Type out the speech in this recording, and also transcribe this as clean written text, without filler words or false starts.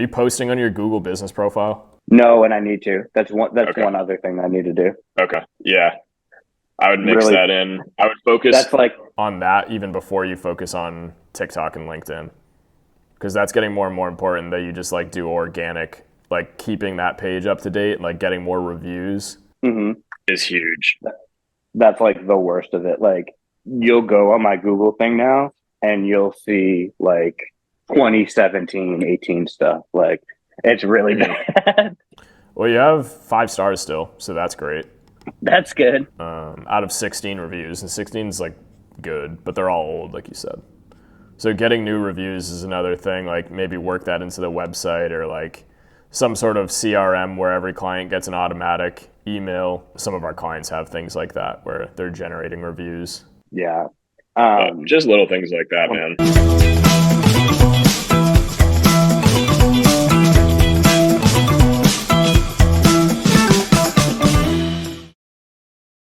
Are you posting on your Google business profile? No, and I need to. That's Okay. one other thing I need to do. Okay. Yeah. I would mix Really, that in. I would focus. that's like On that even before you focus on TikTok and LinkedIn? Because that's getting more and more important that you just like do organic, like keeping that page up to date, like getting more reviews. hmm Is huge. that's like the worst of it. Like you'll go on my Google thing now and you'll see like 2017, 18 stuff. Like it's really bad. Well, you have 5 stars still, so that's great. That's good. Out of 16 reviews, and 16 is like good, but they're all old, like you said. So getting new reviews is another thing. Like maybe work that into the website or like some sort of CRM where every client gets an automatic email. Some of our clients have things like that where they're generating reviews. Yeah. But just little things like that, man.